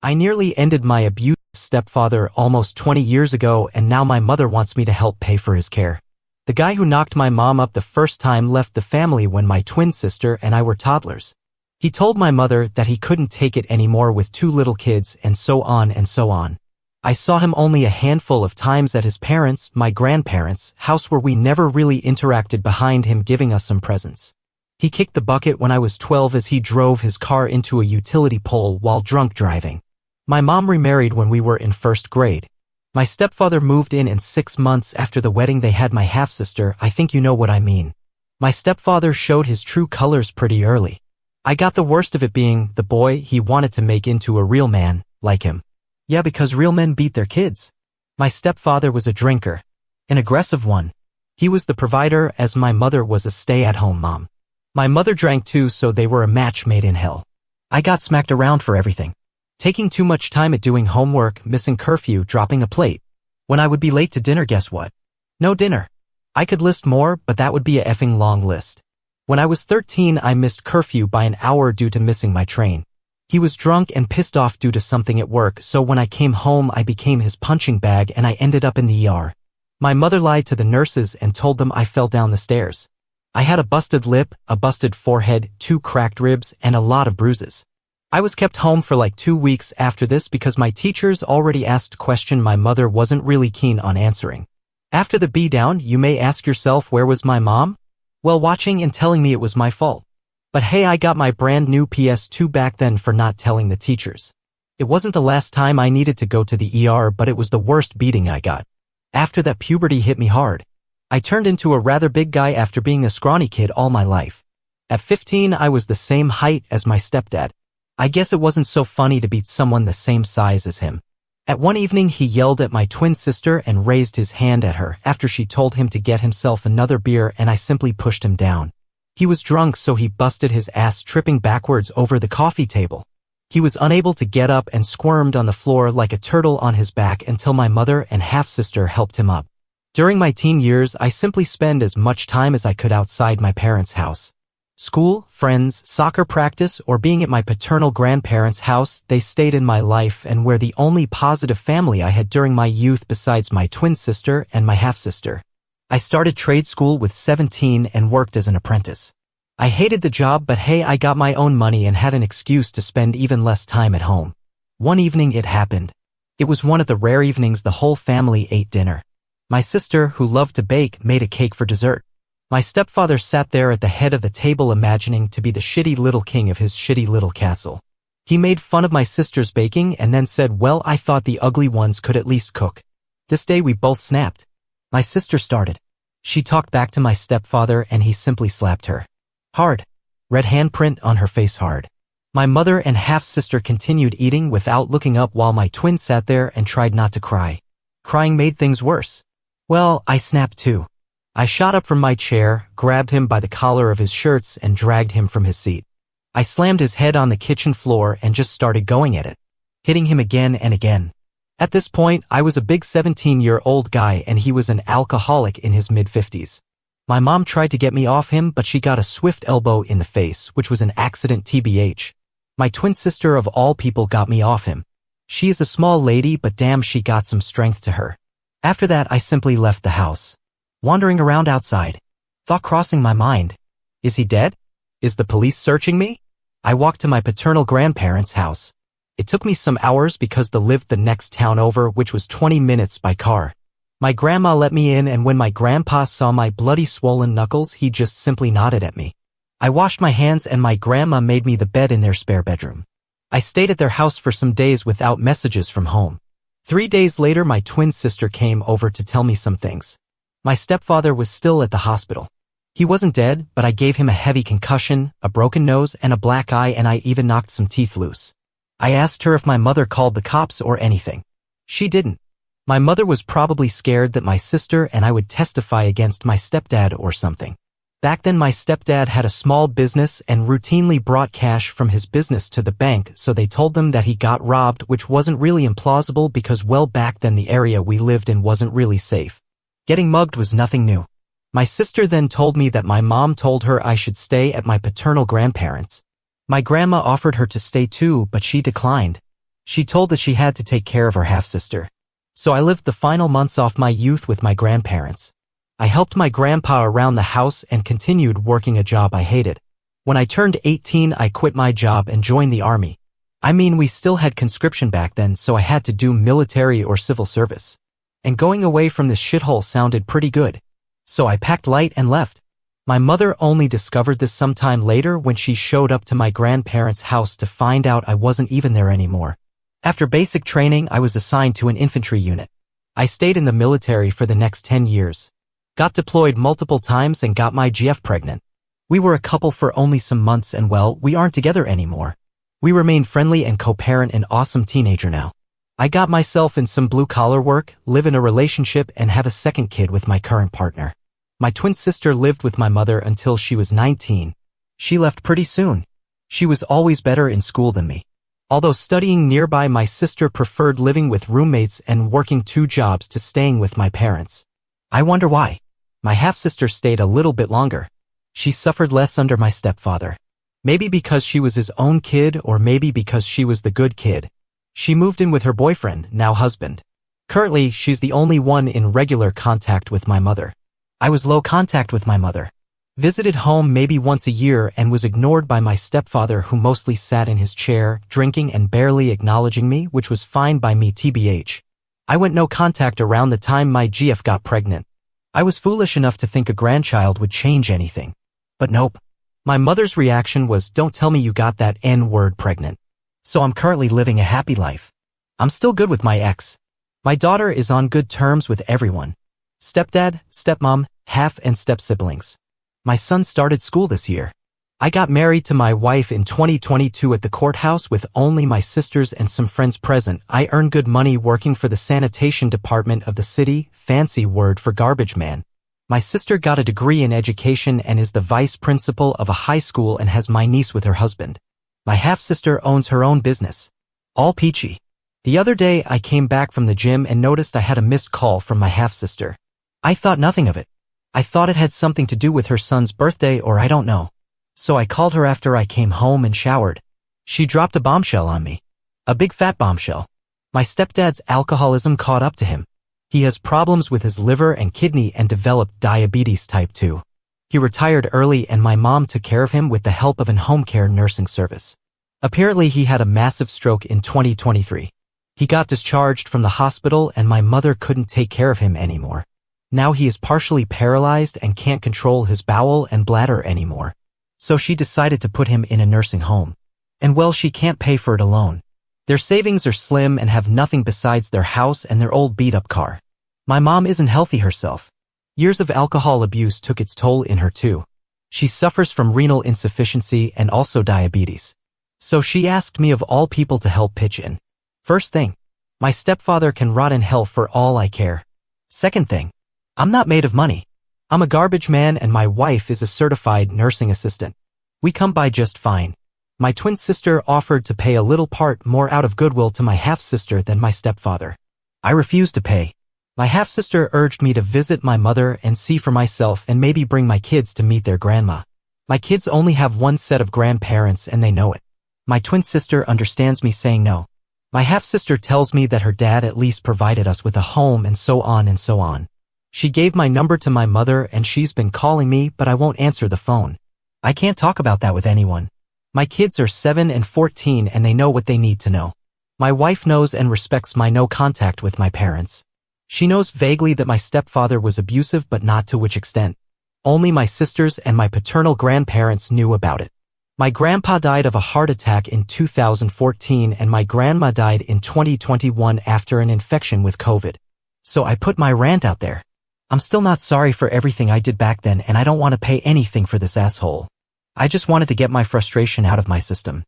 I nearly ended my abusive stepfather almost 20 years ago, and now my mother wants me to help pay for his care. The guy who knocked my mom up the first time left the family when my twin sister and I were toddlers. He told my mother that he couldn't take it anymore with 2 little kids, and so on and so on. I saw him only a handful of times at his parents', my grandparents' house, where we never really interacted, behind him giving us some presents. He kicked the bucket when I was 12 as he drove his car into a utility pole while drunk driving. My mom remarried when we were in 1st grade. My stepfather moved in 6 months after the wedding they had my half-sister. I think you know what I mean. My stepfather showed his true colors pretty early. I got the worst of it, being the boy he wanted to make into a real man, like him. Yeah, because real men beat their kids. My stepfather was a drinker. An aggressive one. He was the provider, as my mother was a stay-at-home mom. My mother drank too, so they were a match made in hell. I got smacked around for everything. Taking too much time at doing homework, missing curfew, dropping a plate. When I would be late to dinner, guess what? No dinner. I could list more, but that would be a effing long list. When I was 13, I missed curfew by an hour due to missing my train. He was drunk and pissed off due to something at work, so when I came home I became his punching bag and I ended up in the ER. My mother lied to the nurses and told them I fell down the stairs. I had a busted lip, a busted forehead, 2 cracked ribs, and a lot of bruises. I was kept home for like 2 weeks after this because my teachers already asked question my mother wasn't really keen on answering. After the beatdown, you may ask yourself, where was my mom? Well, watching and telling me it was my fault. But hey, I got my brand new PS2 back then for not telling the teachers. It wasn't the last time I needed to go to the ER, but it was the worst beating I got. After that, puberty hit me hard. I turned into a rather big guy after being a scrawny kid all my life. At 15, I was the same height as my stepdad. I guess it wasn't so funny to beat someone the same size as him. At one evening, he yelled at my twin sister and raised his hand at her after she told him to get himself another beer, and I simply pushed him down. He was drunk, so he busted his ass, tripping backwards over the coffee table. He was unable to get up and squirmed on the floor like a turtle on his back until my mother and half-sister helped him up. During my teen years, I simply spent as much time as I could outside my parents' house. School, friends, soccer practice, or being at my paternal grandparents' house, they stayed in my life and were the only positive family I had during my youth besides my twin sister and my half-sister. I started trade school with 17 and worked as an apprentice. I hated the job, but hey, I got my own money and had an excuse to spend even less time at home. One evening it happened. It was one of the rare evenings the whole family ate dinner. My sister, who loved to bake, made a cake for dessert. My stepfather sat there at the head of the table, imagining to be the shitty little king of his shitty little castle. He made fun of my sister's baking and then said, well, I thought the ugly ones could at least cook. This day we both snapped. My sister started. She talked back to my stepfather and he simply slapped her. Hard. Red handprint on her face, hard. My mother and half-sister continued eating without looking up while my twin sat there and tried not to cry. Crying made things worse. Well, I snapped too. I shot up from my chair, grabbed him by the collar of his shirts and dragged him from his seat. I slammed his head on the kitchen floor and just started going at it, hitting him again and again. At this point, I was a big 17-year-old guy and he was an alcoholic in his mid-50s. My mom tried to get me off him, but she got a swift elbow in the face, which was an accident tbh. My twin sister of all people got me off him. She is a small lady, but damn, she got some strength to her. After that, I simply left the house. Wandering around outside. Thought crossing my mind. Is he dead? Is the police searching me? I walked to my paternal grandparents' house. It took me some hours because they lived the next town over, which was 20 minutes by car. My grandma let me in, and when my grandpa saw my bloody swollen knuckles, he just simply nodded at me. I washed my hands and my grandma made me the bed in their spare bedroom. I stayed at their house for some days without messages from home. 3 days later, my twin sister came over to tell me some things. My stepfather was still at the hospital. He wasn't dead, but I gave him a heavy concussion, a broken nose, and a black eye, and I even knocked some teeth loose. I asked her if my mother called the cops or anything. She didn't. My mother was probably scared that my sister and I would testify against my stepdad or something. Back then, my stepdad had a small business and routinely brought cash from his business to the bank, so they told them that he got robbed, which wasn't really implausible because, well, back then the area we lived in wasn't really safe. Getting mugged was nothing new. My sister then told me that my mom told her I should stay at my paternal grandparents'. My grandma offered her to stay too, but she declined. She told that she had to take care of her half-sister. So I lived the final months off my youth with my grandparents. I helped my grandpa around the house and continued working a job I hated. When I turned 18, I quit my job and joined the army. I mean, we still had conscription back then, so I had to do military or civil service. And going away from this shithole sounded pretty good. So I packed light and left. My mother only discovered this sometime later when she showed up to my grandparents' house to find out I wasn't even there anymore. After basic training, I was assigned to an infantry unit. I stayed in the military for the next 10 years. Got deployed multiple times and got my GF pregnant. We were a couple for only some months and well, we aren't together anymore. We remain friendly and co-parent an awesome teenager now. I got myself in some blue-collar work, live in a relationship, and have a second kid with my current partner. My twin sister lived with my mother until she was 19. She left pretty soon. She was always better in school than me. Although studying nearby, my sister preferred living with roommates and working 2 jobs to staying with my parents. I wonder why. My half-sister stayed a little bit longer. She suffered less under my stepfather. Maybe because she was his own kid, or maybe because she was the good kid. She moved in with her boyfriend, now husband. Currently, she's the only one in regular contact with my mother. I was low contact with my mother. Visited home maybe once a year and was ignored by my stepfather, who mostly sat in his chair, drinking and barely acknowledging me, which was fine by me tbh. I went no contact around the time my GF got pregnant. I was foolish enough to think a grandchild would change anything. But nope. My mother's reaction was, "Don't tell me you got that N-word pregnant." So I'm currently living a happy life. I'm still good with my ex. My daughter is on good terms with everyone. Stepdad, stepmom, half and step-siblings. My son started school this year. I got married to my wife in 2022 at the courthouse with only my sisters and some friends present. I earn good money working for the sanitation department of the city, fancy word for garbage man. My sister got a degree in education and is the vice principal of a high school and has my niece with her husband. My half-sister owns her own business. All peachy. The other day I came back from the gym and noticed I had a missed call from my half-sister. I thought nothing of it. I thought it had something to do with her son's birthday, or I don't know. So I called her after I came home and showered. She dropped a bombshell on me. A big fat bombshell. My stepdad's alcoholism caught up to him. He has problems with his liver and kidney and developed diabetes type 2. He retired early and my mom took care of him with the help of an home care nursing service. Apparently he had a massive stroke in 2023. He got discharged from the hospital and my mother couldn't take care of him anymore. Now he is partially paralyzed and can't control his bowel and bladder anymore. So she decided to put him in a nursing home. And well, she can't pay for it alone. Their savings are slim and have nothing besides their house and their old beat-up car. My mom isn't healthy herself. Years of alcohol abuse took its toll in her too. She suffers from renal insufficiency and also diabetes. So she asked me of all people to help pitch in. First thing, my stepfather can rot in hell for all I care. Second thing, I'm not made of money. I'm a garbage man and my wife is a certified nursing assistant. We come by just fine. My twin sister offered to pay a little part more out of goodwill to my half-sister than my stepfather. I refused to pay. My half-sister urged me to visit my mother and see for myself and maybe bring my kids to meet their grandma. My kids only have one set of grandparents and they know it. My twin sister understands me saying no. My half-sister tells me that her dad at least provided us with a home and so on and so on. She gave my number to my mother and she's been calling me, but I won't answer the phone. I can't talk about that with anyone. My kids are 7 and 14 and they know what they need to know. My wife knows and respects my no contact with my parents. She knows vaguely that my stepfather was abusive, but not to which extent. Only my sisters and my paternal grandparents knew about it. My grandpa died of a heart attack in 2014 and my grandma died in 2021 after an infection with COVID. So I put my rant out there. I'm still not sorry for everything I did back then and I don't want to pay anything for this asshole. I just wanted to get my frustration out of my system.